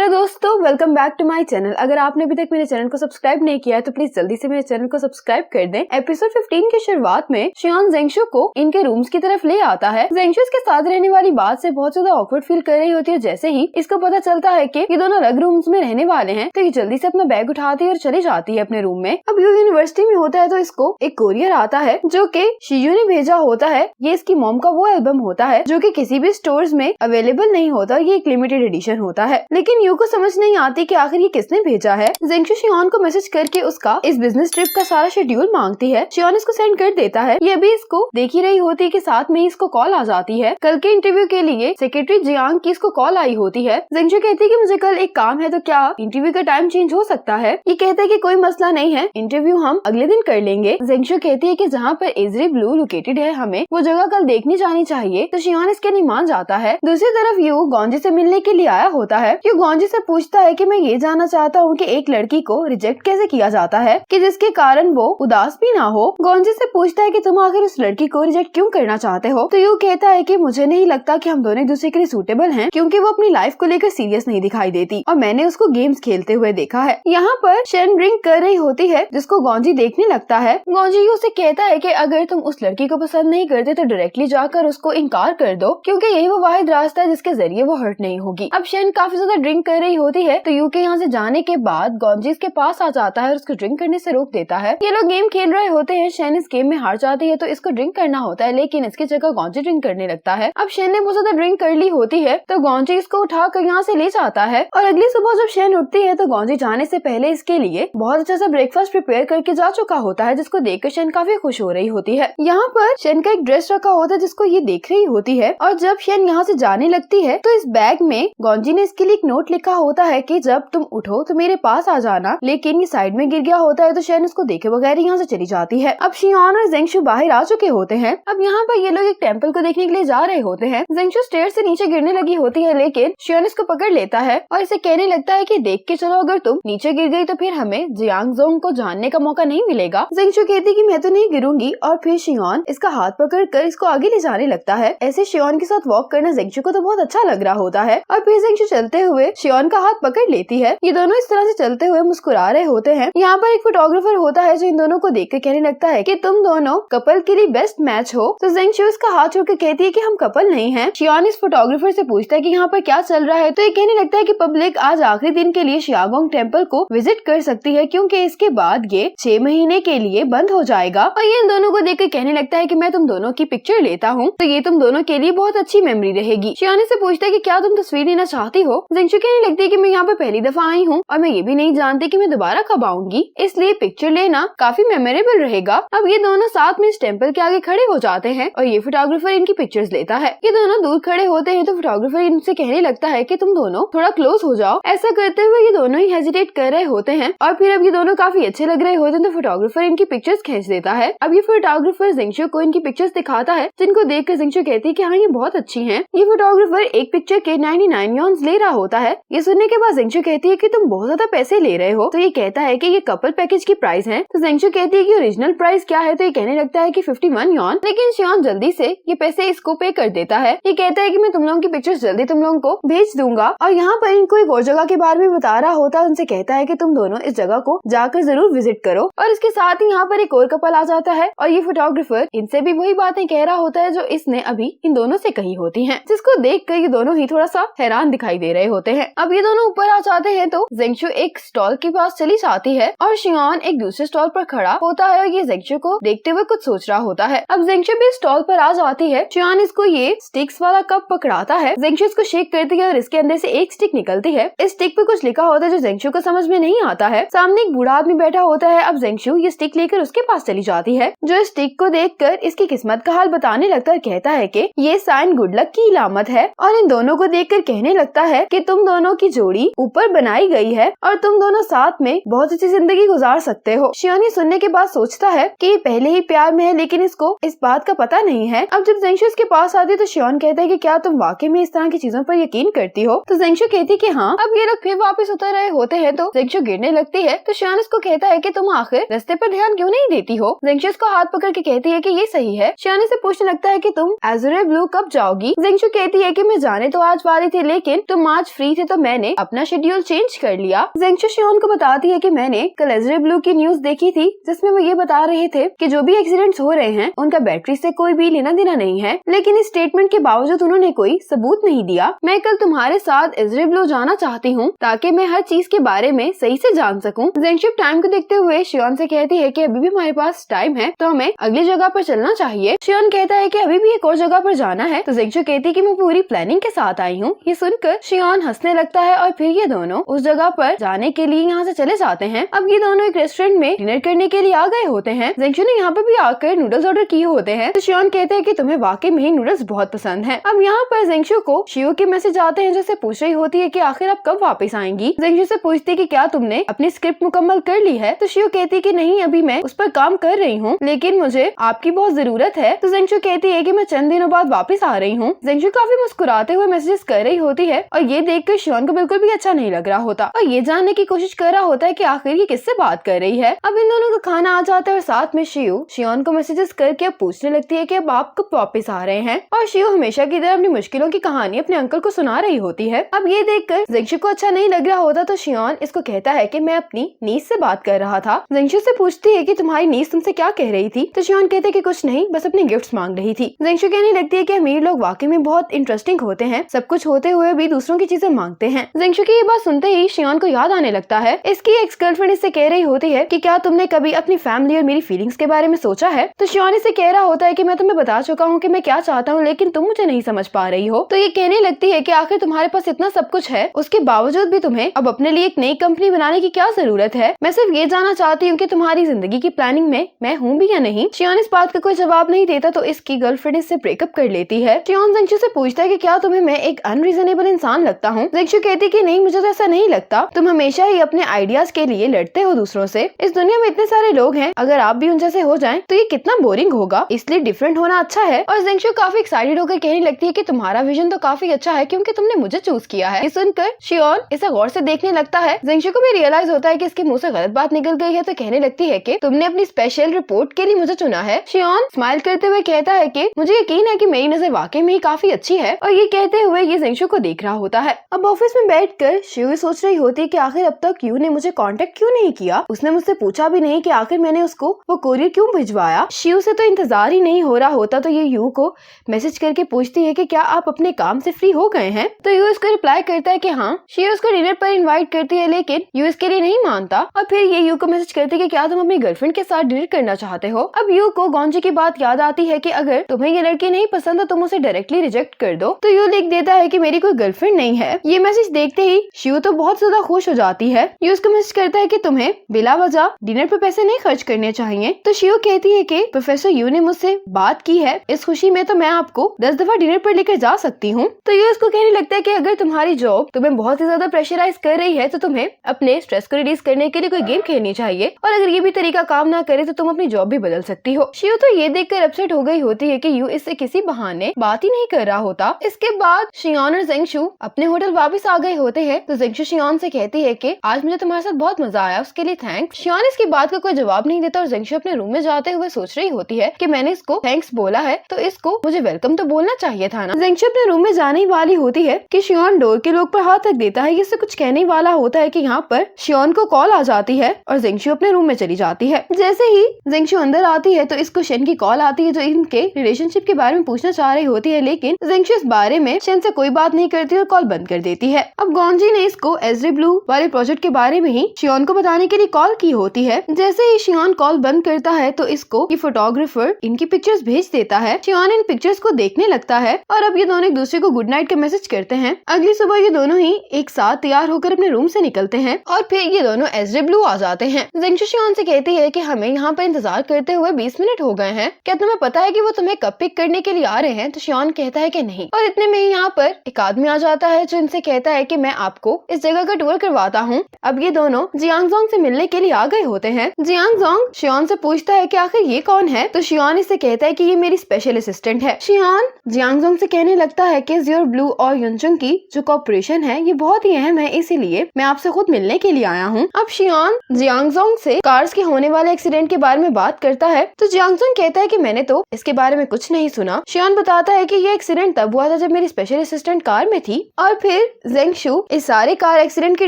Hello दोस्तों, welcome back to my channel. अगर आपने अभी तक मेरे चैनल को सब्सक्राइब नहीं किया है तो प्लीज जल्दी से मेरे चैनल को सब्सक्राइब कर दें। एपिसोड 15 की शुरुआत में शियान जेंगशु को इनके रूम्स की तरफ ले आता है। जेंगशु इसके साथ रहने वाली बात से बहुत ज्यादा ऑकवर्ड फील कर रही होती है। जैसे ही इसको पता चलता है कि ये दोनों अलग रूम्स में रहने वाले हैं तो ये जल्दी से अपना बैग उठाती है और चली जाती है अपने रूम में। अब ये यूनिवर्सिटी में होता है तो इसको एक कोरियर आता है जो कि शियू ने भेजा होता है। ये इसकी मॉम का वो एल्बम होता है जो कि किसी भी स्टोर्स में अवेलेबल नहीं होता। ये एक लिमिटेड एडिशन होता है, लेकिन यू को समझ नहीं आती कि आखिर ये किसने भेजा है। जेंगशु शियान को मैसेज करके उसका इस बिजनेस ट्रिप का सारा शेड्यूल मांगती है। शियान इसको सेंड कर देता है। ये भी इसको देख ही रही होती है कि साथ में ही इसको कॉल आ जाती है। कल के इंटरव्यू के लिए सेक्रेटरी जियांग की इसको कॉल आई होती है। जेंगशु कहती है कि मुझे कल एक काम है, तो क्या इंटरव्यू का टाइम चेंज हो सकता है। ये कहता है कि कोई मसला नहीं है, इंटरव्यू हम अगले दिन कर लेंगे। जेंगशु कहती है कि जहाँ पर एजरी ब्लू लोकेटेड है हमें वो जगह कल देखनी जानी चाहिए, तो शियान इसके नहीं मान जाता है। दूसरी तरफ यू गॉन्जी से मिलने के लिए आया होता है। यू गॉन्जी से पूछता है कि मैं ये जानना चाहता हूँ कि एक लड़की को रिजेक्ट कैसे किया जाता है कि जिसके कारण वो उदास भी ना हो। गॉन्जी से पूछता है कि तुम आखिर उस लड़की को रिजेक्ट क्यों करना चाहते हो। तो यू कहता है कि मुझे नहीं लगता कि हम दोनों एक दूसरे के लिए सूटेबल हैं, क्योंकि वो अपनी लाइफ को लेकर सीरियस नहीं दिखाई देती और मैंने उसको गेम्स खेलते हुए देखा है। यहाँ पर शेन ड्रिंक कर रही होती है जिसको गॉन्जी देखने लगता है। गॉन्जी यू से कहता है कि अगर तुम उस लड़की को पसंद नहीं करते तो डायरेक्टली जाकर उसको इनकार कर दो, क्योंकि यही वो वाहिद रास्ता है जिसके जरिए वो हर्ट नहीं होगी। अब शेन काफी ज्यादा ड्रिंक कर रही होती है तो यू के यहाँ से जाने के बाद गॉन्जी इसके पास आ जाता है और उसको ड्रिंक करने से रोक देता है। ये लोग गेम खेल रहे होते हैं। शेन इस गेम में हार जाती है तो इसको ड्रिंक करना होता है, लेकिन इसकी जगह गॉन्जी ड्रिंक करने लगता है। अब शेन ने बहुत ज्यादा ड्रिंक कर ली होती है तो गॉन्जी इसको उठाकर यहाँ से ले जाता है और अगली सुबह जब शेन उठती है तो गॉन्जी जाने से पहले इसके लिए बहुत अच्छा सा ब्रेकफास्ट प्रिपेयर करके जा चुका होता है, जिसको देखकर शेन काफी खुश हो रही होती है। यहाँ पर शेन का एक ड्रेस रखा होता है जिसको ये देख रही होती है और जब शेन यहाँ से जाने लगती है तो इस बैग में गॉन्जी ने इसके लिए एक नोट लिखा होता है कि जब तुम उठो तो मेरे पास आ जाना, लेकिन ये साइड में गिर गया होता है तो शेन उसको देखे बगैर यहाँ से चली जाती है। अब शियान और जेंगशु बाहर आ चुके होते हैं। अब यहाँ पर ये लोग एक टेंपल को देखने के लिए जा रहे होते हैं। जेंगशु स्टेयर से नीचे गिरने लगी होती है, लेकिन शियान इसको पकड़ लेता है और इसे कहने लगता है कि देख के चलो, अगर तुम नीचे गिर गई तो फिर हमें जियांगजोंग को जानने का मौका नहीं मिलेगा। जेंगशु कहती कि मैं तो नहीं गिरूंगी और फिर शियान इसका हाथ पकड़ कर इसको आगे ले जाने लगता है। ऐसे शियान के साथ वॉक करना जेंगशु को तो बहुत अच्छा लग रहा होता है और फिर जेंगशु चलते हुए शियान का हाथ पकड़ लेती है। ये दोनों इस तरह से चलते हुए मुस्कुरा रहे होते हैं। यहाँ पर एक फोटोग्राफर होता है जो इन दोनों को देखकर कहने लगता है कि तुम दोनों कपल के लिए बेस्ट मैच हो। तो जेंगशु इसका हाथ छोड़कर कहती है कि हम कपल नहीं हैं। शियान इस फोटोग्राफर से पूछता है कि यहाँ पर क्या चल रहा है, तो ये कहने लगता है कि पब्लिक आज आखिरी दिन के लिए शियागोंग टेम्पल को विजिट कर सकती है, क्योंकि इसके बाद ये 6 महीने के लिए बंद हो जाएगा। और ये इन दोनों को देखकर कहने लगता है कि मैं तुम दोनों की पिक्चर लेता हूँ, तो ये तुम दोनों के लिए बहुत अच्छी मेमोरी रहेगी। शियान से पूछता है कि क्या तुम तस्वीर लेना चाहती हो। जेंगशु कहने लगती है कि मैं यहाँ पर पहली दफा आई हूँ और मैं ये भी नहीं जानती कि मैं दोबारा कब आऊंगी, इसलिए पिक्चर लेना काफी मेमोरेबल रहेगा। अब ये दोनों साथ में इस टेंपल के आगे खड़े हो जाते हैं और ये फोटोग्राफर इनकी पिक्चर्स लेता है। ये दोनों दूर खड़े होते हैं तो फोटोग्राफर इनसे कहने लगता है कि तुम दोनों थोड़ा क्लोज हो जाओ। ऐसा करते हुए ये दोनों ही हेजिटेट कर रहे होते हैं और फिर अब ये दोनों काफी अच्छे लग रहे होते हैं तो फोटोग्राफर इनकी पिक्चर्स खींच देता है। अब ये फोटोग्राफर जेंगशु को इनकी पिक्चर्स दिखाता है, जिनको देखकर जेंगशु कहती है कि हाँ ये बहुत अच्छी हैं। ये फोटोग्राफर एक पिक्चर के 99 यॉन्स ले रहा होता है। ये सुनने के बाद जेंगशु कहती है कि तुम बहुत ज्यादा पैसे ले रहे हो। तो ये कहता है कि ये कपल पैकेज की प्राइस है। तो जेंगशु कहती है कि ओरिजिनल प्राइस क्या है, तो ये कहने लगता है कि 51 यॉन, लेकिन शियान जल्दी से ये पैसे इसको पे कर देता है। ये कहता है कि मैं तुम लोगों की पिक्चर्स जल्दी तुम लोगों को भेज दूंगा। और यहाँ पर इनको एक और जगह के बारे में बता रहा होता है। उनसे कहता है कि तुम दोनों इस जगह को जाकर जरूर विजिट करो। और इसके साथ ही यहाँ पर एक और कपल आ जाता है और ये फोटोग्राफर इनसे भी वही बातें कह रहा होता है जो इसने अभी इन दोनों से कही होती है, जिसको देख कर ये दोनों ही थोड़ा सा हैरान दिखाई दे रहे होते हैं। अब ये दोनों ऊपर आ जाते हैं तो जेंगशु एक स्टॉल के पास चली जाती है और शियान एक दूसरे स्टॉल पर खड़ा होता है और ये जेंगशु को देखते हुए कुछ सोच रहा होता है। अब जेंगशु भी स्टॉल पर आ जाती है। शियान इसको ये स्टिक्स वाला कप पकड़ाता है। जेंगशु इसको शेक करती है और इसके अंदर से एक स्टिक निकलती है। इस स्टिक पे कुछ लिखा होता है जो जेंगशु को समझ में नहीं आता है। सामने एक बूढ़ा आदमी बैठा होता है। अब जेंगशु ये स्टिक लेकर उसके पास चली जाती है, जो इस स्टिक को देखकर इसकी किस्मत का हाल बताने लगता है। कहता है कि ये साइन गुड लक की इलामत है और इन दोनों को देखकर कहने लगता है कि तुम दोनों की जोड़ी ऊपर बनाई गई है और तुम दोनों साथ में बहुत अच्छी जिंदगी गुजार सकते हो। शियान सुनने के बाद सोचता है कि ये पहले ही प्यार में है, लेकिन इसको इस बात का पता नहीं है। अब जब जेंगशु इसके पास आती है तो शियान कहता है कि क्या तुम वाकई में इस तरह की चीजों पर यकीन करती हो। तो जेंगशु कहती है कि हाँ। अब ये लोग फिर वापस उतर रहे होते हैं तो जेंगशु गिरने लगती है तो शियान इसको कहता है कि तुम आखिर रास्ते पर ध्यान क्यों नहीं देती हो। जेंगशु इसको हाथ पकड़ के कहती है कि ये सही है। शियान से पूछने लगता है कि तुम एज़ुरे ब्लू कब जाओगी। जेंगशु कहती है कि मैं जाने तो आज वाली थी, लेकिन तुम आज फ्री थे तो मैंने अपना शेड्यूल चेंज कर लिया। ज़ेंगशु शियोन को बताती है कि मैंने कल एजरे ब्लू की न्यूज देखी थी, जिसमें वो ये बता रहे थे कि जो भी एक्सीडेंट्स हो रहे हैं उनका बैटरी से कोई भी लेना देना नहीं है, लेकिन इस स्टेटमेंट के बावजूद उन्होंने कोई सबूत नहीं दिया। मैं कल तुम्हारे साथ एजरे ब्लू जाना चाहती हूँ ताकि मैं हर चीज के बारे में सही से जान सकूं। ज़ेंगशु टाइम को देखते हुए शियोन से कहती है कि अभी भी हमारे पास टाइम है, तो हमें अगली जगह पर चलना चाहिए। शियोन कहता है कि अभी भी एक और जगह पर जाना है, तो ज़ेंगशु कहती है कि मैं पूरी प्लानिंग के साथ आई हूँ। ये सुनकर शियोन हंसने लगता है और फिर ये दोनों उस जगह पर जाने के लिए यहाँ से चले जाते हैं। अब ये दोनों एक रेस्टोरेंट में डिनर करने के लिए आ गए होते हैं। ज़ेंगशु ने यहाँ पर भी आकर नूडल्स ऑर्डर किए होते हैं, तो शियोन कहते हैं कि तुम्हें वाकई में ही नूडल्स बहुत पसंद है। अब यहाँ पर ज़ेंगशु को शियो के मैसेज आते हैं, जैसे पूछ रही होती है कि आखिर आप कब वापस आएंगी। ज़ेंगशु से पूछती है कि क्या तुमने अपनी स्क्रिप्ट मुकम्मल कर ली है, तो शियो कहती है कि नहीं, अभी मैं उस पर काम कर रही हूँ, लेकिन मुझे आपकी बहुत जरूरत है। तो ज़ेंगशु कहती है कि मैं चंद दिनों बाद वापस आ रही हूँ। ज़ेंगशु काफी मुस्कुराते हुए मैसेजेस कर रही होती है और ये देखकर शियोन को बिल्कुल भी अच्छा नहीं लग रहा होता और ये जानने की कोशिश कर रहा होता है कि आखिर ये किससे बात कर रही है। अब इन दोनों का खाना आ जाता है और साथ में शियो शियोन को मैसेजेस करके अब पूछने लगती है कि अब आप कब वापस आ रहे हैं, और शियो हमेशा की तरह अपनी मुश्किलों की कहानी अपने अंकल को सुना रही होती है। अब ये देखकर ज़ेंगशु को अच्छा नहीं लग रहा होता, तो शियोन इसको कहता है कि मैं अपनी नीस से बात कर रहा था। ज़ेंगशु से पूछती है कि तुम्हारी नीस तुमसे क्या कह रही थी, तो शियोन कहते कि कुछ नहीं, बस अपने गिफ्ट्स मांग रही थी। ज़ेंगशु कहने लगती है कि अमीर लोग वाकई में बहुत इंटरेस्टिंग होते हैं, सब कुछ होते हुए भी दूसरों की चीजें मांगते हैं। ज़ेंगशु की ये बात सुनते ही शियोन को याद आने लगता है। इसकी एक्स गर्लफ्रेंड इससे कह रही होती है कि क्या तुमने कभी अपनी फैमिली और मेरी फीलिंग्स के बारे में सोचा है, तो शियोन इसे कह रहा होता है कि मैं तुम्हें बता चुका हूँ कि मैं क्या चाहता हूँ, लेकिन तुम मुझे नहीं समझ पा रही हो। तो ये कहने लगती है कि आखिर तुम्हारे पास इतना सब कुछ है, उसके बावजूद भी तुम्हें अब अपने लिए एक नई कंपनी बनाने की क्या जरूरत है। मैं सिर्फ ये जानना चाहती हूँ कि तुम्हारी जिंदगी की प्लानिंग में मैं हूँ भी या नहीं। शियोन इस बात का कोई जवाब नहीं देता, तो इसकी गर्लफ्रेंड इससे ब्रेकअप कर लेती है। शियोन ज़ेंगशु से पूछता है कि क्या तुम्हें मैं एक अनरीजनेबल इंसान लगता हूँ। ज़ेंगशु कहती कि नहीं, मुझे तो ऐसा नहीं लगता, तुम हमेशा ही अपने आइडियाज के लिए लड़ते हो दूसरों से। इस दुनिया में इतने सारे लोग हैं, अगर आप भी उन जैसे हो जाएं तो ये कितना बोरिंग होगा, इसलिए डिफरेंट होना अच्छा है। और ज़ेंगशु काफी एक्साइटेड होकर कहने लगती है कि तुम्हारा विजन तो काफी अच्छा है, क्योंकि तुमने मुझे चूज किया है। ये सुनकर शियोन इसे गौर से देखने लगता है। ज़ेंगशु को भी रियलाइज होता है कि इसके मुंह से गलत बात निकल गई है, तो कहने लगती है कि तुमने अपनी स्पेशल रिपोर्ट के लिए मुझे चुना है। शियोन स्माइल करते हुए कहता है कि मुझे यकीन है कि मेरी नजर वाकई में ही काफी अच्छी है, और ये कहते हुए ये ज़ेंगशु को देख रहा होता है। अब ऑफिस में बैठकर शियो सोच रही होती है कि आखिर अब तक यू ने मुझे कांटेक्ट क्यों नहीं किया, उसने मुझसे पूछा भी नहीं कि आखिर मैंने उसको वो कोरियर क्यों भिजवाया। शियो से तो इंतजार ही नहीं हो रहा होता, तो ये यू को मैसेज करके पूछती है कि क्या आप अपने काम से फ्री हो गए हैं, तो यू इसको रिप्लाई करता है कि हाँ। शियो उसको डिनर पर इनवाइट करती है, लेकिन यू इसके लिए नहीं मानता, और फिर ये यू को मैसेज करती है कि क्या तुम अपनी गर्लफ्रेंड के साथ डिनर करना चाहते हो। अब यू को गॉन्जी की बात याद आती है कि अगर तुम्हें ये लड़की नहीं पसंद तो तुम उसे डायरेक्टली रिजेक्ट कर दो, तो यू लिख देता है कि मेरी कोई गर्लफ्रेंड नहीं है। ये मैसेज देखते ही शियो तो बहुत ज्यादा खुश हो जाती है। यू उसको मैसेज करता है कि तुम्हें बिला वजह डिनर पर पैसे नहीं खर्च करने चाहिए, तो शियो कहती है कि प्रोफेसर यू ने मुझसे बात की है, इस खुशी में तो मैं आपको 10 दफा डिनर पर लेकर जा सकती हूँ। तो ये उसको कहने लगता है कि अगर तुम्हारी जॉब तुम्हें बहुत ही ज्यादा प्रेशराइज कर रही है, तो तुम्हें अपने स्ट्रेस को रिलीज करने के लिए कोई गेम खेलनी चाहिए, और अगर ये भी तरीका काम ना करे तो तुम अपनी जॉब भी बदल सकती हो। शियो तो ये देखकर अपसेट हो गई होती है कि यू इससे किसी बहाने बात ही नहीं कर रहा होता। इसके बाद शियोन और ज़ेंगशु अपने होटल वापस आ गए होते हैं, तो ज़ेंगशु शियोन से कहती है कि आज मुझे तुम्हारे साथ बहुत मजा आया, उसके लिए थैंक्स। शियोन इसकी बात का कोई जवाब नहीं देता और ज़ेंगशु अपने रूम में जाते हुए सोच रही होती है कि मैंने इसको थैंक्स बोला है, तो इसको मुझे वेलकम तो बोलना चाहिए था ना। ज़ेंगशु अपने रूम में जाने वाली होती है कि शियोन डोर के लोग पर हाथ रख देता है। इससे कुछ कहने वाला होता है कि यहाँ पर शियोन को कॉल आ जाती है और ज़ेंगशु अपने रूम में चली जाती है। जैसे ही ज़ेंगशु अंदर आती है तो इसको शेन की कॉल आती है, जो इनके रिलेशनशिप के बारे में पूछना चाह रही होती है, लेकिन ज़ेंगशु इस बारे में शेन से कोई बात नहीं करती और कॉल बंद कर देती है। अब गॉन्जी ने इसको एजरे ब्लू वाले प्रोजेक्ट के बारे में ही शियोन को बताने के लिए कॉल की होती है। जैसे ही शियोन कॉल बंद करता है तो इसको ये फोटोग्राफर इनकी पिक्चर्स भेज देता है। शियोन इन पिक्चर्स को देखने लगता है और अब ये दोनों एक दूसरे को गुड नाइट का मैसेज करते हैं। अगली सुबह ये दोनों ही एक साथ तैयार होकर अपने रूम से निकलते हैं और फिर ये दोनों एजरे ब्लू आ जाते हैं। ज़ेंगशु शियोन से कहती है कि हमें यहाँ पर इंतजार करते हुए 20 मिनट हो गए हैं, क्या तुम्हें पता है कि वो तुम्हें कब पिक करने के लिए आ रहे हैं? तो शियोन कहता है कि नहीं, और इतने में ही यहाँ पर एक आदमी आ जाता है जो इनसे कहता है कि मैं आपको इस जगह का टूर करवाता हूँ। अब ये दोनों जियांगजोंग से मिलने के लिए आ गए होते हैं। जियांगजोंग शियोन से पूछता है कि आखिर ये कौन है, तो शियोन इससे कहता है कि ये मेरी स्पेशल असिस्टेंट है। शियोन जियांगजोंग से कहने लगता है कि ज़ियोर ब्लू और युनचुंग की जो कॉपरेशन है ये बहुत ही अहम है, इसीलिए मैं आपसे खुद मिलने के लिए आया हूँ। अब शियोन जियांगजोंग से कार्स के होने वाले एक्सीडेंट के बारे में बात करता है, तो जियांगजोंग कहता है कि मैंने तो इसके बारे में कुछ नहीं सुना। शियोन बताता है कि ये एक्सीडेंट तब हुआ था जब मेरी स्पेशल असिस्टेंट कार में थी, और फिर जेंगशु इस सारे कार एक्सीडेंट की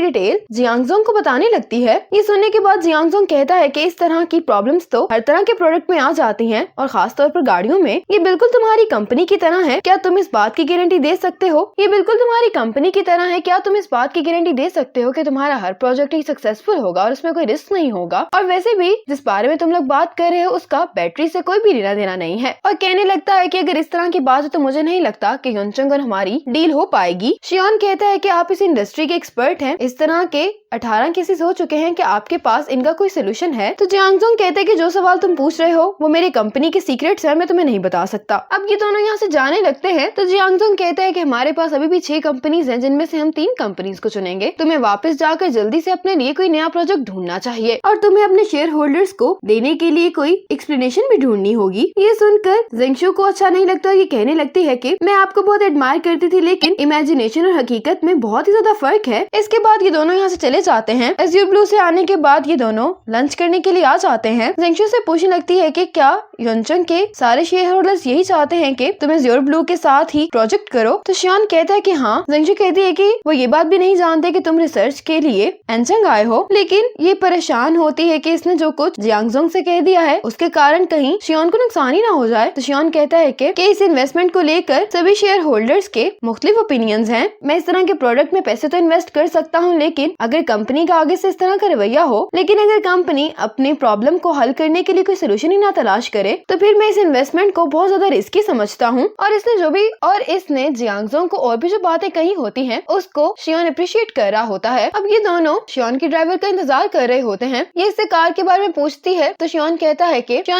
डिटेल जियांगजोंग को बताने लगती है। ये सुनने के बाद जियांगजोंग कहता है कि इस तरह की प्रॉब्लम्स तो हर तरह के प्रोडक्ट में आ जाती हैं और खास तौर पर गाड़ियों में। ये बिल्कुल तुम्हारी कंपनी की तरह है, क्या तुम इस बात की गारंटी दे सकते हो? ये बिल्कुल तुम्हारी कंपनी की तरह है, क्या तुम इस बात की गारंटी दे सकते हो कि तुम्हारा हर प्रोजेक्ट ही सक्सेसफुल होगा और उसमें कोई रिस्क नहीं होगा? और वैसे भी जिस बारे में तुम लोग बात कर रहे हो उसका बैटरी से कोई भी लेना देना नहीं है। और कहने लगता है कि अगर इस तरह की बात है तो मुझे नहीं लगता कि योनचंग और हमारी डील हो पाएगी। शियोन कहता है कि आप इस इंडस्ट्री के एक्सपर्ट हैं, इस तरह के 18 केसेस हो चुके हैं कि आपके पास इनका कोई सोल्यूशन है। तो जियांगजोंग कहते हैं कि जो सवाल तुम पूछ रहे हो वो मेरी कंपनी के सीक्रेट्स है, मैं तुम्हें नहीं बता सकता। अब ये दोनों यहाँ से जाने लगते हैं। तो जियांगजोंग कहते हैं कि हमारे पास अभी भी 6 कंपनीज हैं जिनमें से हम 3 कंपनीज को चुनेंगे। तुम्हें वापस जाकर जल्दी से अपने लिए कोई नया प्रोजेक्ट ढूंढना चाहिए और तुम्हें अपने शेयर होल्डर्स को देने के लिए कोई एक्सप्लेनेशन भी ढूंढनी होगी। ये सुनकर जेंगशु को अच्छा नहीं लगता। ये कहने लगती है कि मैं आपको बहुत एडमायर करती थी लेकिन इमेजिनेशन और हकीकत में बहुत ही ज्यादा फर्क है। इसके बाद ये दोनों यहाँ से चले जाते हैं। एज्योर ब्लू से आने के बाद ये दोनों लंच करने के लिए आ जाते हैं। जेंगशु से पूछने लगती है कि क्या योनचंग के सारे शेयर होल्डर्स यही चाहते हैं कि तुम एज्योर ब्लू के साथ ही प्रोजेक्ट करो? तो शियोन कहता है कि हाँ। जेंगशु कहती है कि वो ये बात भी नहीं जानते कि तुम रिसर्च के लिए एनचंग आए हो, लेकिन ये परेशान होती है कि इसने जो कुछ जियांगजोंग से कह दिया है उसके कारण कहीं शियोन को नुकसान ही ना हो जाए। तो शियोन कहता है कि इस इन्वेस्टमेंट को लेकर सभी शेयर होल्डर्स के मुख्तलिफ ओपिनियंस हैं। मैं इस तरह के प्रोडक्ट में पैसे तो इन्वेस्ट कर सकता हूँ लेकिन अगर कंपनी का आगे से इस तरह का रवैया हो, लेकिन अगर कंपनी अपने प्रॉब्लम को हल करने के लिए कोई सोल्यूशन ही ना तलाश करे तो फिर मैं इस इन्वेस्टमेंट को बहुत ज्यादा रिस्की समझता हूँ। और इसने जियांगजोंग को और भी जो बातें कही होती हैं उसको शियोन अप्रिशिएट कर रहा होता है। अब ये दोनों शियोन के ड्राइवर का इंतजार कर रहे होते हैं। ये इससे कार के बारे में पूछती है तो शियोन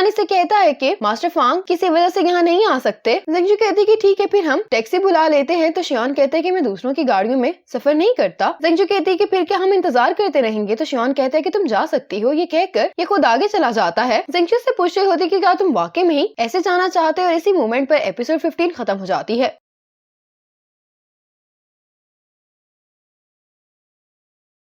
इससे कहता है कि मास्टर फांग किसी वजह से यहाँ नहीं आ सकते। जेंगशु कहती है कि ठीक है फिर हम टैक्सी बुला लेते हैं। तो शियोन कहते हैं कि मैं दूसरों की गाड़ियों में सफर नहीं करता। जेंगशु कहती है कि फिर क्या हम इंतजार करते रहेंगे? तो शियोन कहता है कि तुम जा सकती हो। ये कहकर ये खुद आगे चला जाता है। जेंगशु से पूछ रही होती है कि क्या तुम वाकई में ही ऐसे जाना चाहते हो और इसी मोमेंट पर एपिसोड 15 खत्म हो जाती है।